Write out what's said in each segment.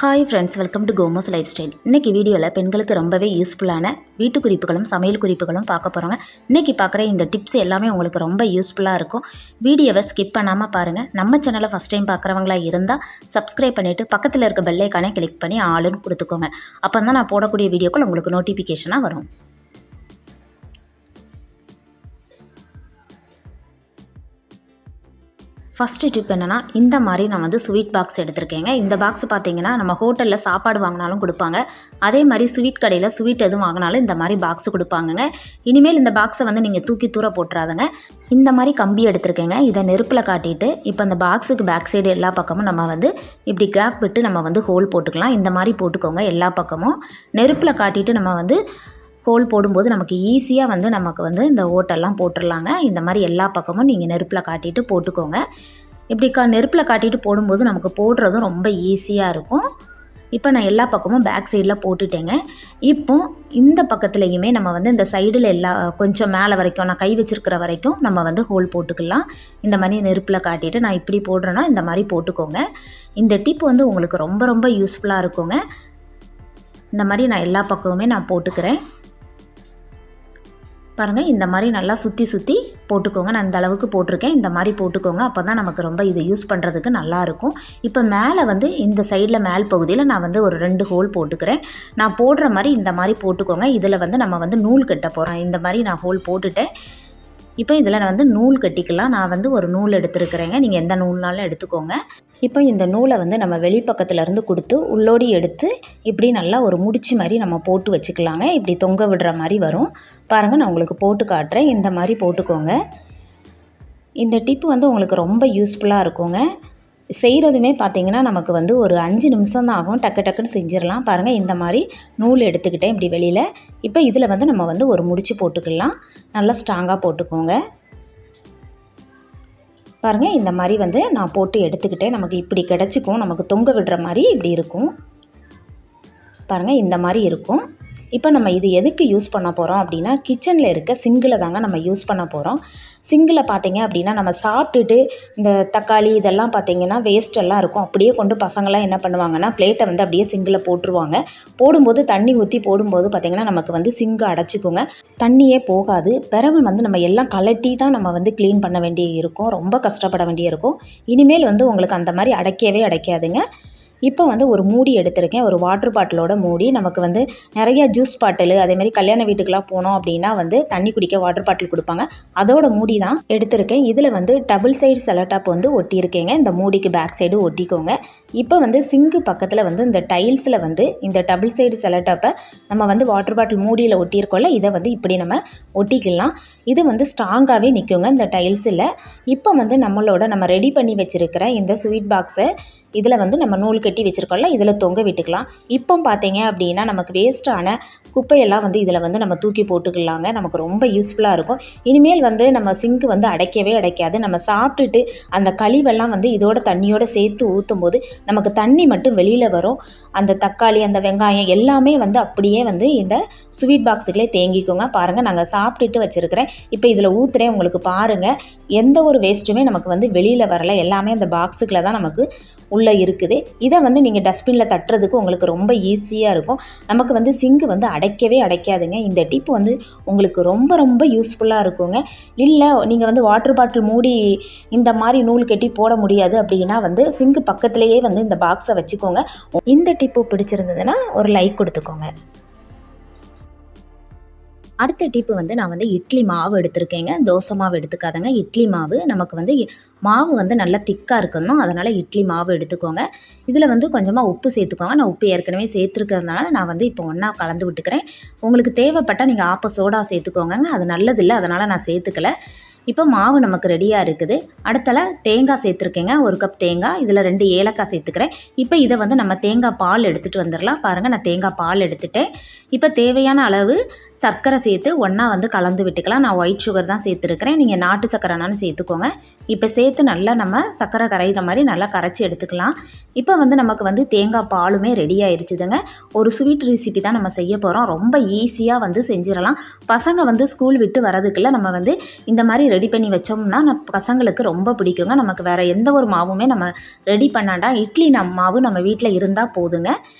Hi friends, welcome to Komo's lifestyle. இன்றைக்கி வீடியோவில் பெண்களுக்கு ரொம்பவே யூஸ்ஃபுல்லான வீட்டு குறிப்புகளும் சமையல் குறிப்புகளும் பார்க்க போகிறோங்க. இன்றைக்கி பார்க்குற இந்த டிப்ஸ் எல்லாமே உங்களுக்கு ரொம்ப யூஸ்ஃபுல்லாக இருக்கும். வீடியோவை ஸ்கிப் பண்ணாமல் பாருங்கள். நம்ம சேனலை ஃபஸ்ட் டைம் பார்க்குறவங்களா இருந்தால் சப்ஸ்கிரைப் பண்ணிவிட்டு பக்கத்தில் இருக்க பெல் ஐக்கானை கிளிக் பண்ணி ஆளுன்னு கொடுத்துக்கோங்க. அப்போ தான் நான் போடக்கூடிய வீடியோக்கள் உங்களுக்கு நோட்டிஃபிகேஷனாக வரும். ஃபஸ்ட்டு டிப் என்னென்னா, இந்த மாதிரி நான் ஸ்வீட் பாக்ஸ் எடுத்திருக்கேங்க. இந்த பாக்ஸ் பார்த்தீங்கன்னா நம்ம ஹோட்டலில் சாப்பாடு வாங்கினாலும் கொடுப்பாங்க. அதே மாதிரி ஸ்வீட் கடையில் ஸ்வீட் எதுவும் வாங்கினாலும் இந்த மாதிரி பாக்ஸ் கொடுப்பாங்கங்க. இனிமேல் இந்த பாக்ஸை நீங்கள் தூக்கி தூர போட்டுறாதுங்க. இந்த மாதிரி கம்பி எடுத்திருக்கேங்க. இதை நெருப்பில் காட்டிட்டு இப்போ இந்த பாக்ஸுக்கு பேக் சைடு எல்லா பக்கமும் நம்ம இப்படி கேப் விட்டு நம்ம ஹோல் போட்டுக்கலாம். இந்த மாதிரி போட்டுக்கோங்க. எல்லா பக்கமும் நெருப்பில் காட்டிட்டு நம்ம ஹோல் போடும்போது நமக்கு ஈஸியாக நமக்கு இந்த ஓட்டெல்லாம் போட்டுடலாங்க. இந்த மாதிரி எல்லா பக்கமும் நீங்கள் நெருப்பில் காட்டிட்டு போட்டுக்கோங்க. இப்படி நெருப்பில் காட்டிட்டு போடும்போது நமக்கு போடுறதும் ரொம்ப ஈஸியாக இருக்கும். இப்போ நான் எல்லா பக்கமும் பேக் சைடில் போட்டுட்டேங்க. இப்போ இந்த பக்கத்துலேயுமே நம்ம இந்த சைடில் கொஞ்சம் மேலே வரைக்கும் நான் கை வச்சுருக்கிற வரைக்கும் நம்ம ஹோல் போட்டுக்கலாம். இந்த மாதிரி நெருப்பில் காட்டிட்டு நான் இப்படி போடுறேன்னா இந்த மாதிரி போட்டுக்கோங்க. இந்த டிப் உங்களுக்கு ரொம்ப ரொம்ப யூஸ்ஃபுல்லாக இருக்குங்க. இந்த மாதிரி நான் எல்லா பக்கமுமே நான் போட்டுக்கிறேன். பாருங்கள், இந்த மாதிரி நல்லா சுற்றி சுற்றி போட்டுக்கோங்க. நான் இந்த அளவுக்கு போட்டிருக்கேன். இந்த மாதிரி போட்டுக்கோங்க. அப்போ தான் நமக்கு ரொம்ப இதை யூஸ் பண்ணுறதுக்கு நல்லாயிருக்கும். இப்போ மேலே இந்த சைடில் மேல் பகுதியில் நான் ஒரு 2 ஹோல் போட்டுக்கிறேன். நான் போடுற மாதிரி இந்த மாதிரி போட்டுக்கோங்க. இதில் நம்ம நூல் கட்ட போகிறோம். இந்த மாதிரி நான் ஹோல் போட்டுட்டேன். இப்போ இதில் நூல் கட்டிக்கலாம். நான் ஒரு நூல் எடுத்துருக்கிறேங்க. நீங்கள் எந்த நூல்னாலும் எடுத்துக்கோங்க. இப்போ இந்த நூலை நம்ம வெளிப்பக்கத்துலேருந்து கொடுத்து உள்ளோடி எடுத்து இப்படி நல்லா ஒரு முடிச்சு மாதிரி நம்ம போட்டு வச்சுக்கலாங்க. இப்படி தொங்க விடுற மாதிரி வரும். பாருங்கள், நான் உங்களுக்கு போட்டு காட்டுறேன். இந்த மாதிரி போட்டுக்கோங்க. இந்த டிப்பு உங்களுக்கு ரொம்ப யூஸ்ஃபுல்லாக இருக்குங்க. செய்கிறதுமே பார்த்திங்கன்னா நமக்கு ஒரு 5 நிமிஷம் தான் ஆகும். டக்கு டக்குன்னு செஞ்சிடலாம். பாருங்கள், இந்த மாதிரி நூல் எடுத்துக்கிட்டேன் இப்படி வெளியில். இப்போ இதில் நம்ம ஒரு முடிச்சு போட்டுக்கலாம். நல்லா ஸ்ட்ராங்காக போட்டுக்கோங்க. பாருங்கள், இந்த மாதிரி நான் போட்டு எடுத்துக்கிட்டேன். நமக்கு இப்படி கிடச்சிக்கும். நமக்கு தொங்க விடுற மாதிரி இப்படி இருக்கும். பாருங்கள், இந்த மாதிரி இருக்கும். இப்போ நம்ம இது எதுக்கு யூஸ் பண்ண போகிறோம் அப்படின்னா, கிச்சனில் இருக்க சிங்கில் தாங்க நம்ம யூஸ் பண்ண போகிறோம். சிங்கில் பார்த்திங்க அப்படின்னா நம்ம சாப்பிட்டுட்டு இந்த தக்காளி இதெல்லாம் பார்த்திங்கன்னா வேஸ்ட்டெல்லாம் இருக்கும். அப்படியே கொண்டு பசங்களாம் என்ன பண்ணுவாங்கன்னா பிளேட்டை அப்படியே சிங்கில் போட்டுருவாங்க. போடும்போது தண்ணி ஊற்றி போடும்போது பார்த்திங்கன்னா நமக்கு சிங்கு அடைச்சிக்குங்க. தண்ணியே போகாது. பிறகு நம்ம எல்லாம் கலட்டி தான் நம்ம க்ளீன் பண்ண வேண்டிய இருக்கும். ரொம்ப கஷ்டப்பட வேண்டிய இருக்கும். இனிமேல் உங்களுக்கு அந்த மாதிரி அடைக்கவே அடைக்காதுங்க. இப்போ ஒரு மூடி எடுத்திருக்கேன். ஒரு வாட்டர் பாட்டிலோட மூடி. நமக்கு நிறைய ஜூஸ் பாட்டில் அதேமாதிரி கல்யாண வீட்டுக்கெலாம் போனோம் அப்படின்னா தண்ணி குடிக்க வாட்டர் பாட்டில் கொடுப்பாங்க. அதோட மூடி தான் எடுத்திருக்கேன். இதில் டபுள் சைடு செலோடாப் ஒட்டியிருக்கேங்க. இந்த மூடிக்கு பேக் சைடு ஒட்டிக்கோங்க. இப்போ சிங்கு பக்கத்தில் இந்த டைல்ஸில் இந்த டபுள் சைடு செலோடாப்பை நம்ம வாட்டர் பாட்டில் மூடியில் ஒட்டியிருக்கோம்ல, இதை இப்படி நம்ம ஒட்டிக்கலாம். இது ஸ்ட்ராங்காகவே நிற்குங்க இந்த டைல்ஸில். இப்போ நம்ம ரெடி பண்ணி வச்சுருக்கிற இந்த ஸ்வீட் பாக்ஸை இதில் நம்ம நூல் கட்டி வச்சுருக்கோம்ல, இதில் தொங்க விட்டுக்கலாம். இப்போ பார்த்தீங்க அப்படின்னா நமக்கு வேஸ்ட்டான குப்பையெல்லாம் இதில் நம்ம தூக்கி போட்டுக்கலாங்க. நமக்கு ரொம்ப யூஸ்ஃபுல்லாக இருக்கும். இனிமேல் நம்ம சிங்கு அடைக்கவே அடைக்காது. நம்ம சாப்பிட்டுட்டு அந்த கழிவெல்லாம் இதோட தண்ணியோடு சேர்த்து ஊற்றும் போது நமக்கு தண்ணி மட்டும் வெளியில் வரும். அந்த தக்காளி அந்த வெங்காயம் எல்லாமே அப்படியே இந்த ஸ்வீட் பாக்ஸுக்குள்ளே தேங்கிக்கோங்க. பாருங்கள், நாங்கள் சாப்பிட்டுட்டு வச்சுருக்கிறேன். இப்போ இதில் ஊற்றுறேன். உங்களுக்கு பாருங்கள், எந்த ஒரு வேஸ்ட்டுமே நமக்கு வெளியில் வரலை. எல்லாமே அந்த பாக்ஸுக்குள்ளே தான் நமக்கு உள்ளே இருக்குது. இதை நீங்கள் டஸ்ட்பினில் தட்டுறதுக்கு உங்களுக்கு ரொம்ப ஈஸியாக இருக்கும். நமக்கு சிங்கு அடைக்கவே அடைக்காதுங்க. இந்த டிப் உங்களுக்கு ரொம்ப ரொம்ப யூஸ்ஃபுல்லாக இருக்குங்க. இல்லை நீங்கள் வாட்டர் பாட்டில் மூடி இந்த மாதிரி நூல் கட்டி போட முடியாது அப்படின்னா சிங்கு பக்கத்துலேயே இந்த பாக்ஸை வச்சுக்கோங்க. இந்த டிப்பு பிடிச்சிருந்ததுன்னா ஒரு லைக் கொடுத்துக்கோங்க. அடுத்த டிப்பு நான் இட்லி மாவு எடுத்திருக்கேங்க. தோசை மாவு எடுத்துக்காதங்க. இட்லி மாவு நமக்கு மாவு நல்லா திக்காக இருக்கணும். அதனால் இட்லி மாவு எடுத்துக்கோங்க. இதில் கொஞ்சமாக உப்பு சேர்த்துக்கோங்க. நான் உப்பு ஏற்கனவே சேர்த்துருக்கிறதுனால நான் இப்போ ஒன்றா கலந்து விட்டுக்கிறேன். உங்களுக்கு தேவைப்பட்டால் நீங்கள் ஆப்ப சோடா சேர்த்துக்கோங்க. அது நல்லதில்லை, அதனால் நான் சேர்த்துக்கலை. இப்போ மாவு நமக்கு ரெடியாக இருக்குது. அடுத்தல தேங்காய் சேர்த்துருக்கேங்க. 1 கப் தேங்காய். இதில் 2 ஏலக்காய் சேர்த்துக்கிறேன். இப்போ இதை நம்ம தேங்காய் பால் எடுத்துகிட்டு வந்துடலாம். பாருங்கள், நான் தேங்காய் பால் எடுத்துட்டேன். இப்போ தேவையான அளவு சர்க்கரை சேர்த்து ஒன்றா கலந்து விட்டுக்கலாம். நான் ஒயிட் சுகர் தான் சேர்த்துருக்கிறேன். நீங்கள் நாட்டு சர்க்கரைனாலும் சேர்த்துக்கோங்க. இப்போ சேர்த்து நல்லா நம்ம சர்க்கரை கரைகிற மாதிரி நல்லா கரைச்சி எடுத்துக்கலாம். இப்போ நமக்கு தேங்காய் பாலுமே ரெடி ஆயிடுச்சுதுங்க. ஒரு ஸ்வீட் ரெசிபி தான் நம்ம செய்ய போகிறோம். ரொம்ப ஈஸியாக செஞ்சிடலாம். பசங்க ஸ்கூல் விட்டு வரதுக்குள்ளே நம்ம இந்த மாதிரி ரெடி பண்ணி வச்சோம்னா பசங்களுக்கு ரொம்ப பிடிக்குங்க. நமக்கு வேறு எந்த ஒரு மாவுமே நம்ம ரெடி பண்ணாண்டா இட்லி மாவு நம்ம வீட்டில் இருந்தால் போதுங்க.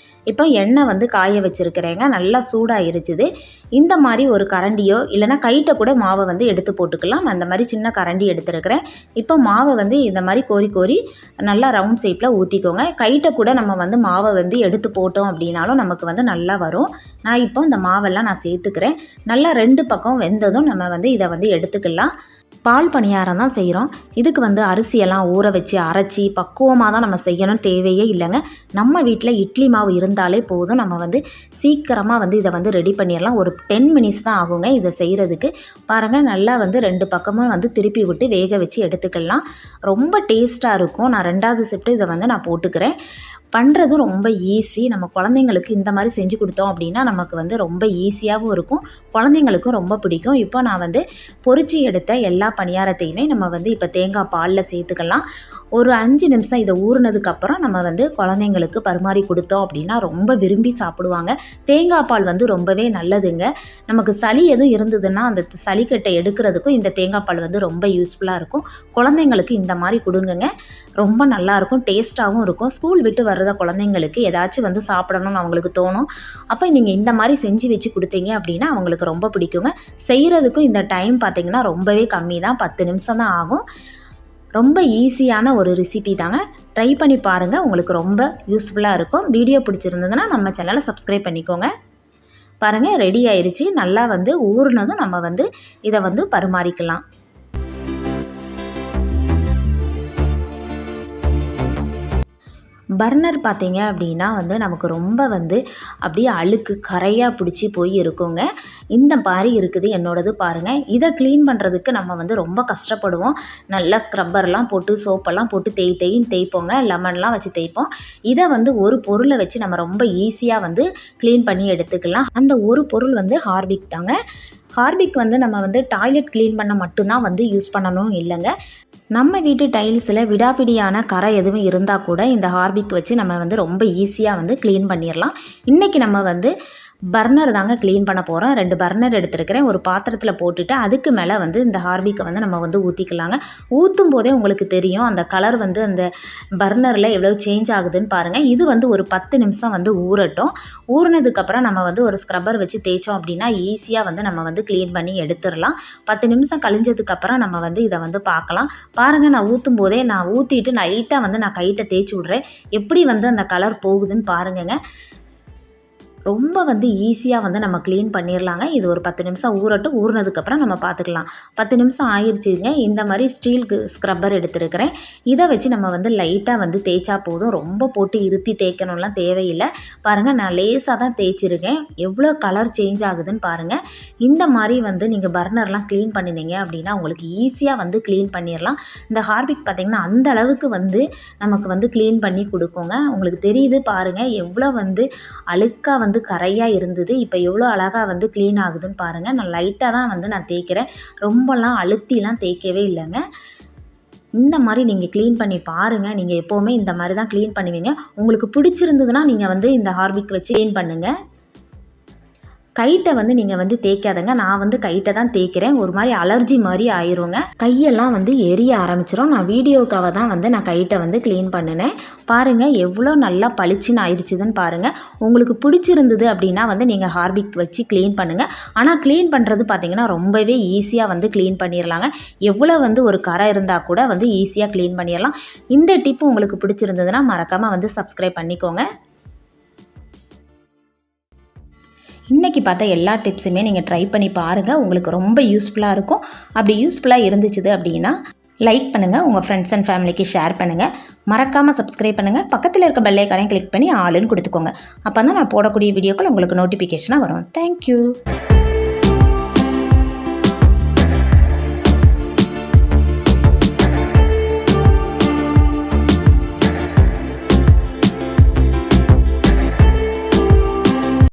இப்போ எண்ணெய் வந்து காய வச்சுருக்கிறேங்க, நல்லா சூடாகிருச்சுது. இந்த மாதிரி ஒரு கரண்டியோ இல்லைனா கைட்ட கூட மாவை வந்து எடுத்து போட்டுக்கலாம். நான் அந்த மாதிரி சின்ன கரண்டி எடுத்துருக்கிறேன். இப்போ மாவை வந்து இந்த மாதிரி கோரி கோரி நல்லா ரவுண்ட் ஷேப்பில் ஊற்றிக்கோங்க. கைட்ட கூட நம்ம வந்து மாவை வந்து எடுத்து போட்டோம் அப்படின்னாலும் நமக்கு வந்து நல்லா வரும். நான் இப்போ இந்த மாவெல்லாம் நான் சேர்த்துக்கிறேன். நல்லா 2 பக்கம் வெந்ததும் நம்ம வந்து இதை வந்து எடுத்துக்கலாம். பால் பணியாரம் தான் செய்கிறோம். இதுக்கு வந்து அரிசியெல்லாம் ஊற வச்சு அரைச்சி பக்குவமாக தான் நம்ம செய்யணும் தேவையே இல்லைங்க. நம்ம வீட்டில் இட்லி மாவு இருந்தாலே போதும். நம்ம வந்து சீக்கிரமாக வந்து இதை வந்து ரெடி பண்ணிடலாம். ஒரு 10 மினிட்ஸ் தான் ஆகுங்க இதை செய்கிறதுக்கு. பாருங்கள், நல்லா வந்து 2 பக்கமும் வந்து திருப்பி விட்டு வேக வச்சு எடுத்துக்கலாம். ரொம்ப டேஸ்ட்டாக இருக்கும். நான் 2வது ஷிஃப்ட்டு இதை வந்து நான் போட்டுக்கிறேன். பண்ணுறதும் ரொம்ப ஈஸி. நம்ம குழந்தைங்களுக்கு இந்த மாதிரி செஞ்சு கொடுத்தோம் அப்படின்னா நமக்கு வந்து ரொம்ப ஈஸியாகவும் இருக்கும், குழந்தைங்களுக்கும் ரொம்ப பிடிக்கும். இப்போ நான் வந்து பொரிச்சு எடுத்த எல்லா பணியாரத்தையுமே நம்ம வந்து இப்போ தேங்காய் பாலில் சேர்த்துக்கலாம். ஒரு 5 நிமிஷம் இதை ஊறினதுக்கப்புறம் நம்ம வந்து குழந்தைங்களுக்கு பரிமாறி கொடுத்தோம் அப்படின்னா ரொம்ப விரும்பி சாப்பிடுவாங்க. தேங்காய் பால் வந்து ரொம்பவே நல்லதுங்க. நமக்கு சளி எதுவும் இருந்ததுன்னா அந்த சளிக்கட்டை எடுக்கிறதுக்கும் இந்த தேங்காய் பால் வந்து ரொம்ப யூஸ்ஃபுல்லாக இருக்கும். குழந்தைங்களுக்கு இந்த மாதிரி கொடுங்கங்க, ரொம்ப நல்லாயிருக்கும், டேஸ்ட்டாகவும் இருக்கும். ஸ்கூல் விட்டு வர்றத குழந்தைங்களுக்கு ஏதாச்சும் வந்து சாப்பிடணும்னு அவங்களுக்கு தோணும். அப்போ நீங்கள் இந்த மாதிரி செஞ்சு வச்சு கொடுத்தீங்க அப்படின்னா அவங்களுக்கு ரொம்ப பிடிக்குங்க. செய்கிறதுக்கும் இந்த டைம் பார்த்திங்கன்னா ரொம்பவே கம்மி தான், 10 நிமிஷம் தான் ஆகும். ரொம்ப ஈஸியான ஒரு ரெசிபி தாங்க. ட்ரை பண்ணி பாருங்கள், உங்களுக்கு ரொம்ப யூஸ்ஃபுல்லாக இருக்கும். வீடியோ பிடிச்சிருந்ததுன்னா நம்ம சேனலை சப்ஸ்கிரைப் பண்ணிக்கோங்க. பாருங்கள், ரெடி ஆயிடுச்சு. நல்லா வந்து ஊறுனதும் நம்ம வந்து இதை வந்து பரிமாறிக்கலாம். பர்னர் பார்த்தீங்க அப்படின்னா வந்து நமக்கு ரொம்ப வந்து அப்படியே அழுக்கு கரையாக பிடிச்சி போய் இருக்குங்க. இந்த மாதிரி இருக்குது என்னோடது. பாருங்கள், இதை க்ளீன் பண்ணுறதுக்கு நம்ம வந்து ரொம்ப கஷ்டப்படுவோம். நல்லா ஸ்க்ரப்பர்லாம் போட்டு சோப்பெல்லாம் போட்டு தேய்ன்னு தேய்ப்போங்க, லெமன்லாம் வச்சு தேய்ப்போம். இதை வந்து ஒரு பொருளை வச்சு நம்ம ரொம்ப ஈஸியாக வந்து க்ளீன் பண்ணி எடுத்துக்கலாம். அந்த ஒரு பொருள் வந்து ஹார்பிக் தாங்க. ஹார்பிக் வந்து நம்ம வந்து டாய்லெட் க்ளீன் பண்ண மட்டும்தான் வந்து யூஸ் பண்ணணும் இல்லைங்க. நம்ம வீட்டு டைல்ஸில் விடாப்பிடியான கரை எதுவும் இருந்தால் கூட இந்த ஹார்பிக் வச்சு நம்ம வந்து ரொம்ப ஈஸியாக வந்து க்ளீன் பண்ணிடலாம். இன்றைக்கி நம்ம வந்து பர்னர் தாங்க க்ளீன் பண்ண போகிறோம். 2 பர்னர் எடுத்துருக்கிறேன். ஒரு பாத்திரத்தில் போட்டுட்டு அதுக்கு மேலே வந்து இந்த ஹார்பிக்கை வந்து நம்ம வந்து ஊற்றிக்கலாங்க. ஊற்றும் போதே உங்களுக்கு தெரியும் அந்த கலர் வந்து அந்த பர்னரில் எவ்வளோ சேஞ்ச் ஆகுதுன்னு பாருங்கள். இது வந்து ஒரு 10 நிமிஷம் வந்து ஊறட்டும். ஊறினதுக்கப்புறம் நம்ம வந்து ஒரு ஸ்க்ரப்பர் வச்சு தேய்ச்சோம் அப்படின்னா ஈஸியாக வந்து நம்ம வந்து க்ளீன் பண்ணி எடுத்துடலாம். 10 நிமிஷம் கழிஞ்சதுக்கப்புறம் நம்ம வந்து இதை வந்து பார்க்கலாம். பாருங்கள், நான் ஊற்றும் போதே நான் ஊற்றிட்டு லைட்டாக வந்து நான் கைட்ட தேய்ச்சி விட்றேன். எப்படி வந்து அந்த கலர் போகுதுன்னு பாருங்கங்க. ரொம்ப வந்து ஈஸியாக வந்து நம்ம க்ளீன் பண்ணிடலாங்க. இது ஒரு 10 நிமிஷம் ஊறட்டும். ஊறினதுக்கப்புறம் நம்ம பார்த்துக்கலாம். 10 நிமிஷம் ஆயிடுச்சுங்க. இந்த மாதிரி ஸ்டீல் ஸ்க்ரப்பர் எடுத்துருக்கிறேன். இதை வச்சு நம்ம வந்து லைட்டாக வந்து தேய்ச்சா போதும். ரொம்ப போட்டு இருத்தி தேய்க்கணும்லாம் தேவையில்லை. பாருங்கள், நான் லேசாக தான் தேய்ச்சிருக்கேன். எவ்வளோ கலர் சேஞ்ச் ஆகுதுன்னு பாருங்கள். இந்த மாதிரி வந்து நீங்கள் பர்னர்லாம் க்ளீன் பண்ணினீங்க அப்படின்னா உங்களுக்கு ஈஸியாக வந்து க்ளீன் பண்ணிடலாம். இந்த ஹார்பிக் பார்த்திங்கன்னா அந்த அளவுக்கு வந்து நமக்கு வந்து க்ளீன் பண்ணி கொடுக்குங்க. உங்களுக்கு தெரியுது பாருங்கள், எவ்வளோ வந்து அழுக்காக வந்து கரையாக இருந்தது. இப்போ எவ்வளோ அழகாக வந்து க்ளீன் ஆகுதுன்னு பாருங்கள். நான் லைட்டாக தான் வந்து நான் தேய்க்கிறேன், ரொம்பலாம் அழுத்திலாம் தேய்க்கவே இல்லைங்க. இந்த மாதிரி நீங்கள் க்ளீன் பண்ணி பாருங்கள். நீங்கள் எப்போவுமே இந்த மாதிரி தான் க்ளீன் பண்ணுவீங்க. உங்களுக்கு பிடிச்சிருந்ததுன்னா நீங்கள் வந்து இந்த ஹார்பிக் வச்சு க்ளீன் பண்ணுங்கள். கைட்டை வந்து நீங்கள் வந்து தேய்க்காதங்க. நான் வந்து கைட்டை தான் தேய்க்கிறேன். ஒரு மாதிரி அலர்ஜி மாதிரி ஆயிருங்க. கையெல்லாம் வந்து எரிய ஆரம்பிச்சிடும். நான் வீடியோக்காக தான் வந்து நான் கைட்டை வந்து க்ளீன் பண்ணினேன். பாருங்கள், எவ்வளோ நல்லா பளிச்சுன்னு ஆயிடுச்சுதுன்னு பாருங்கள். உங்களுக்கு பிடிச்சிருந்தது அப்படின்னா வந்து நீங்கள் ஹார்பிக் வச்சு க்ளீன் பண்ணுங்கள். ஆனால் க்ளீன் பண்ணுறது பார்த்திங்கன்னா ரொம்பவே ஈஸியாக வந்து க்ளீன் பண்ணிடலாங்க. எவ்வளோ வந்து ஒரு கரை இருந்தால் கூட வந்து ஈஸியாக க்ளீன் பண்ணிடலாம். இந்த டிப்பு உங்களுக்கு பிடிச்சிருந்ததுன்னா மறக்காமல் வந்து சப்ஸ்கிரைப் பண்ணிக்கோங்க. இன்றைக்கி பார்த்த எல்லா டிப்ஸுமே நீங்கள் ட்ரை பண்ணி பாருங்கள். உங்களுக்கு ரொம்ப யூஸ்ஃபுல்லாக இருக்கும். அப்படி யூஸ்ஃபுல்லாக இருந்துச்சுது அப்படின்னா லைக் பண்ணுங்கள், உங்கள் ஃப்ரெண்ட்ஸ் அண்ட் ஃபேமிலிக்கு ஷேர் பண்ணுங்கள். மறக்காமல் சப்ஸ்கிரைப் பண்ணுங்கள். பக்கத்தில் இருக்க பெல் ஐகானையும் கிளிக் பண்ணி ஆளுன்னு கொடுத்துக்கோங்க. அப்போ தான் நான் போடக்கூடிய வீடியோக்கள் உங்களுக்கு நோட்டிஃபிகேஷனாக வரும். தேங்க்யூ.